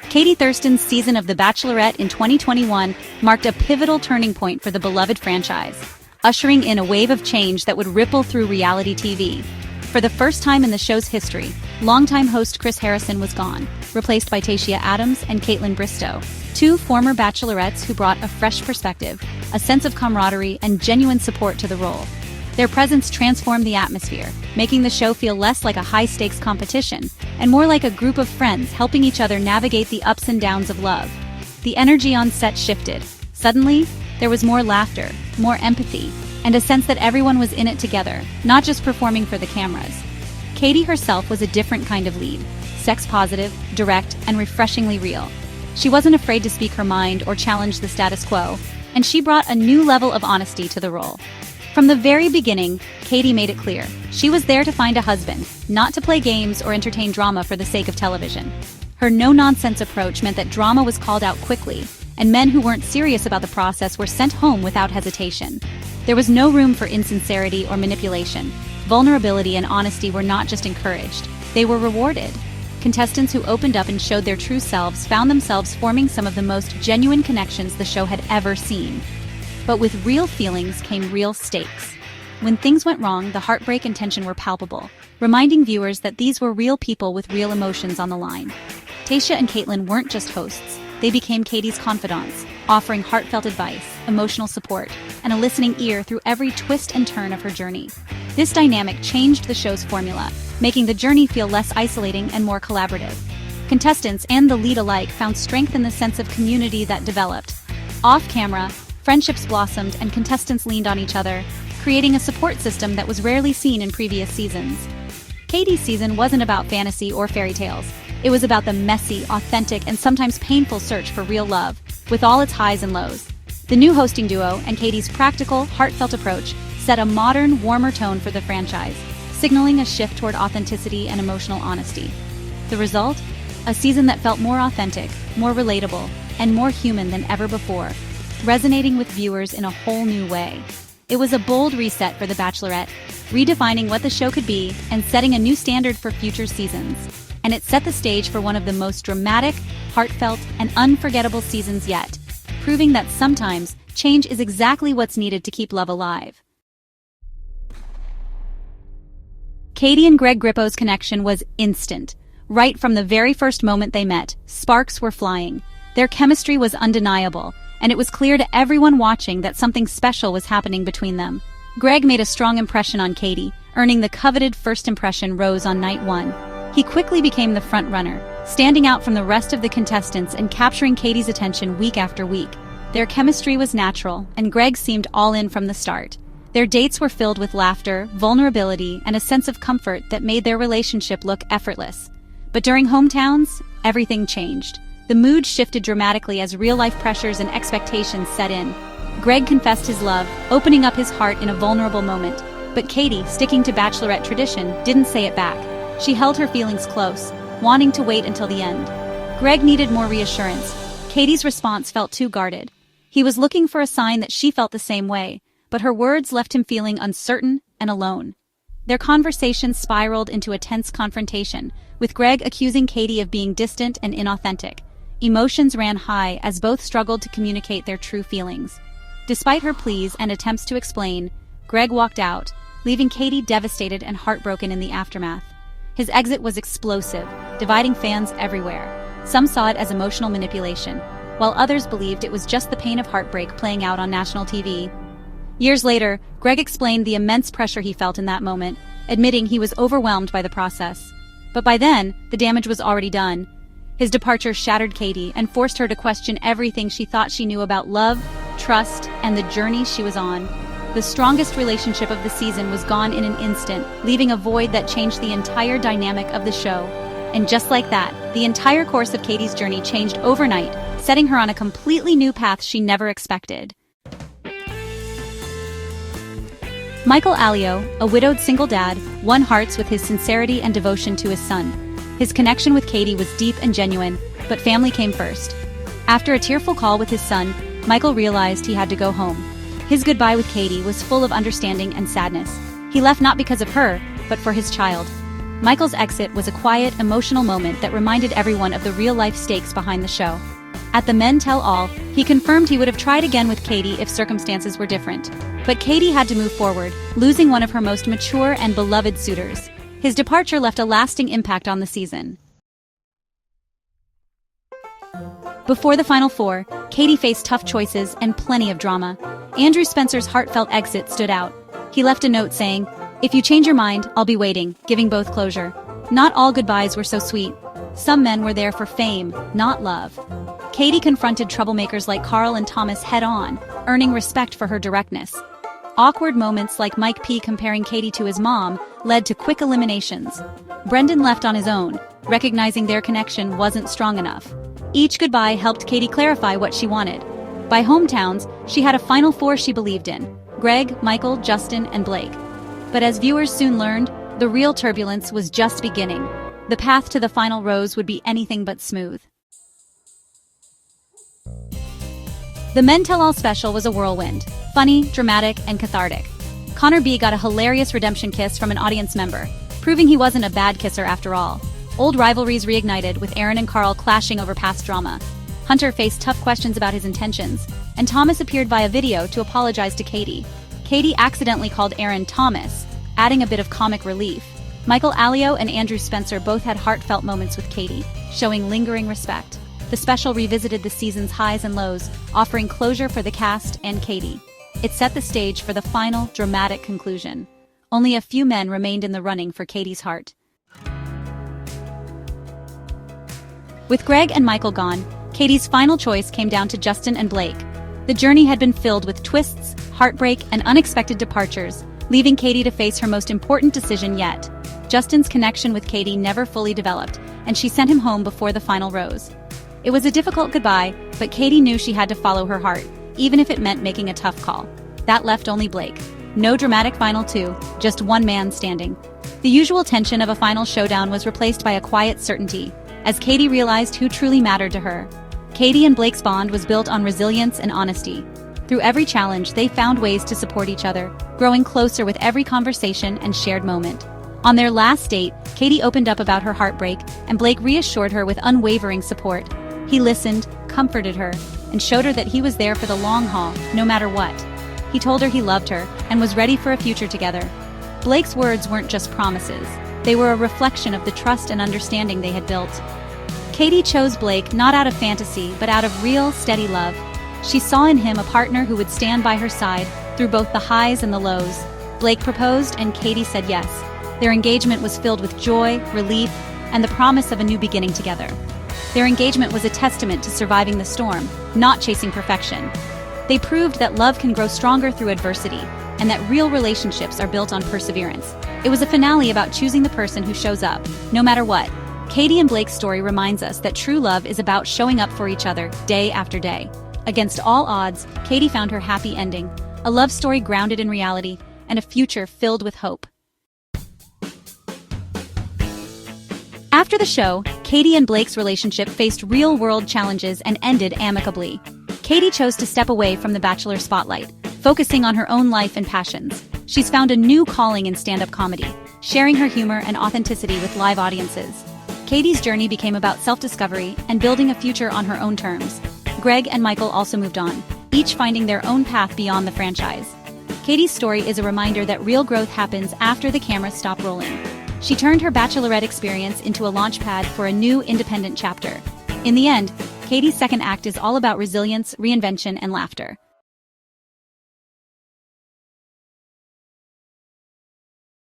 Katie Thurston's season of The Bachelorette in 2021 marked a pivotal turning point for the beloved franchise, ushering in a wave of change that would ripple through reality TV. For the first time in the show's history, longtime host Chris Harrison was gone, replaced by Tayshia Adams and Caitlin Bristowe, two former bachelorettes who brought a fresh perspective, a sense of camaraderie, and genuine support to the role. Their presence transformed the atmosphere, making the show feel less like a high-stakes competition and more like a group of friends helping each other navigate the ups and downs of love. The energy on set shifted. Suddenly, there was more laughter, more empathy, and a sense that everyone was in it together, not just performing for the cameras. Katie herself was a different kind of lead, sex-positive, direct, and refreshingly real. She wasn't afraid to speak her mind or challenge the status quo, and she brought a new level of honesty to the role. From the very beginning, Katie made it clear she was there to find a husband, not to play games or entertain drama for the sake of television. Her no-nonsense approach meant that drama was called out quickly, and men who weren't serious about the process were sent home without hesitation. There was no room for insincerity or manipulation. Vulnerability and honesty were not just encouraged, they were rewarded. Contestants who opened up and showed their true selves found themselves forming some of the most genuine connections the show had ever seen. But with real feelings came real stakes. When things went wrong, the heartbreak and tension were palpable, reminding viewers that these were real people with real emotions on the line. Tayshia and Caitlin weren't just hosts, they became Katie's confidants, offering heartfelt advice, emotional support, and a listening ear through every twist and turn of her journey. This dynamic changed the show's formula, making the journey feel less isolating and more collaborative. Contestants and the lead alike found strength in the sense of community that developed. Off-camera, friendships blossomed and contestants leaned on each other, creating a support system that was rarely seen in previous seasons. Katie's season wasn't about fantasy or fairy tales. It was about the messy, authentic, and sometimes painful search for real love, with all its highs and lows. The new hosting duo and Katie's practical, heartfelt approach set a modern, warmer tone for the franchise, signaling a shift toward authenticity and emotional honesty. The result? A season that felt more authentic, more relatable, and more human than ever before, resonating with viewers in a whole new way. It was a bold reset for The Bachelorette, redefining what the show could be and setting a new standard for future seasons. And it set the stage for one of the most dramatic, heartfelt, and unforgettable seasons yet, proving that sometimes change is exactly what's needed to keep love alive. Katie and Greg Grippo's connection was instant. Right from the very first moment they met, sparks were flying. Their chemistry was undeniable, and it was clear to everyone watching that something special was happening between them. Greg made a strong impression on Katie, earning the coveted first impression rose on night one. He quickly became the front-runner, standing out from the rest of the contestants and capturing Katie's attention week after week. Their chemistry was natural, and Greg seemed all in from the start. Their dates were filled with laughter, vulnerability, and a sense of comfort that made their relationship look effortless. But during hometowns, everything changed. The mood shifted dramatically as real-life pressures and expectations set in. Greg confessed his love, opening up his heart in a vulnerable moment. But Katie, sticking to Bachelorette tradition, didn't say it back. She held her feelings close, wanting to wait until the end. Greg needed more reassurance. Katie's response felt too guarded. He was looking for a sign that she felt the same way, but her words left him feeling uncertain and alone. Their conversation spiraled into a tense confrontation, with Greg accusing Katie of being distant and inauthentic. Emotions ran high as both struggled to communicate their true feelings. Despite her pleas and attempts to explain, Greg walked out, leaving Katie devastated and heartbroken in the aftermath. His exit was explosive, dividing fans everywhere. Some saw it as emotional manipulation, while others believed it was just the pain of heartbreak playing out on national TV. Years later, Greg explained the immense pressure he felt in that moment, admitting he was overwhelmed by the process. But by then, the damage was already done. His departure shattered Katie and forced her to question everything she thought she knew about love, trust, and the journey she was on. The strongest relationship of the season was gone in an instant, leaving a void that changed the entire dynamic of the show. And just like that, the entire course of Katie's journey changed overnight, setting her on a completely new path she never expected. Michael Allio, a widowed single dad, won hearts with his sincerity and devotion to his son. His connection with Katie was deep and genuine, but family came first. After a tearful call with his son, Michael realized he had to go home. His goodbye with Katie was full of understanding and sadness. He left not because of her, but for his child. Michael's exit was a quiet, emotional moment that reminded everyone of the real-life stakes behind the show. At the Men Tell All, he confirmed he would have tried again with Katie if circumstances were different. But Katie had to move forward, losing one of her most mature and beloved suitors. His departure left a lasting impact on the season. Before the Final Four, Katie faced tough choices and plenty of drama. Andrew Spencer's heartfelt exit stood out. He left a note saying, "If you change your mind, I'll be waiting," giving both closure. Not all goodbyes were so sweet. Some men were there for fame, not love. Katie confronted troublemakers like Carl and Thomas head-on, earning respect for her directness. Awkward moments like Mike P. comparing Katie to his mom led to quick eliminations. Brendan left on his own, recognizing their connection wasn't strong enough. Each goodbye helped Katie clarify what she wanted. By hometowns, she had a Final Four she believed in: Greg, Michael, Justin, and Blake. But as viewers soon learned, the real turbulence was just beginning. The path to the final rose would be anything but smooth. The Men Tell All special was a whirlwind, funny, dramatic, and cathartic. Connor B got a hilarious redemption kiss from an audience member, proving he wasn't a bad kisser after all. Old rivalries reignited, with Aaron and Carl clashing over past drama. Hunter faced tough questions about his intentions, and Thomas appeared via video to apologize to Katie. Katie accidentally called Aaron Thomas, adding a bit of comic relief. Michael Allio and Andrew Spencer both had heartfelt moments with Katie, showing lingering respect. The special revisited the season's highs and lows, offering closure for the cast and Katie. It set the stage for the final, dramatic conclusion. Only a few men remained in the running for Katie's heart. With Greg and Michael gone, Katie's final choice came down to Justin and Blake. The journey had been filled with twists, heartbreak, and unexpected departures, leaving Katie to face her most important decision yet. Justin's connection with Katie never fully developed, and she sent him home before the final rose. It was a difficult goodbye, but Katie knew she had to follow her heart, even if it meant making a tough call. That left only Blake. No dramatic final two, just one man standing. The usual tension of a final showdown was replaced by a quiet certainty, as Katie realized who truly mattered to her. Katie and Blake's bond was built on resilience and honesty. Through every challenge, they found ways to support each other, growing closer with every conversation and shared moment. On their last date, Katie opened up about her heartbreak, and Blake reassured her with unwavering support. He listened, comforted her, and showed her that he was there for the long haul, no matter what. He told her he loved her and was ready for a future together. Blake's words weren't just promises. They were a reflection of the trust and understanding they had built. Katie chose Blake not out of fantasy, but out of real, steady love. She saw in him a partner who would stand by her side through both the highs and the lows. Blake proposed, and Katie said yes. Their engagement was filled with joy, relief, and the promise of a new beginning together. Their engagement was a testament to surviving the storm, not chasing perfection. They proved that love can grow stronger through adversity, and that real relationships are built on perseverance. It was a finale about choosing the person who shows up, no matter what. Katie and Blake's story reminds us that true love is about showing up for each other, day after day. Against all odds, Katie found her happy ending, a love story grounded in reality, and a future filled with hope. After the show, Katie and Blake's relationship faced real-world challenges and ended amicably. Katie chose to step away from the Bachelor spotlight, focusing on her own life and passions. She's found a new calling in stand-up comedy, sharing her humor and authenticity with live audiences. Katie's journey became about self-discovery and building a future on her own terms. Greg and Michael also moved on, each finding their own path beyond the franchise. Katie's story is a reminder that real growth happens after the cameras stop rolling. She turned her Bachelorette experience into a launchpad for a new independent chapter. In the end, Katie's second act is all about resilience, reinvention, and laughter.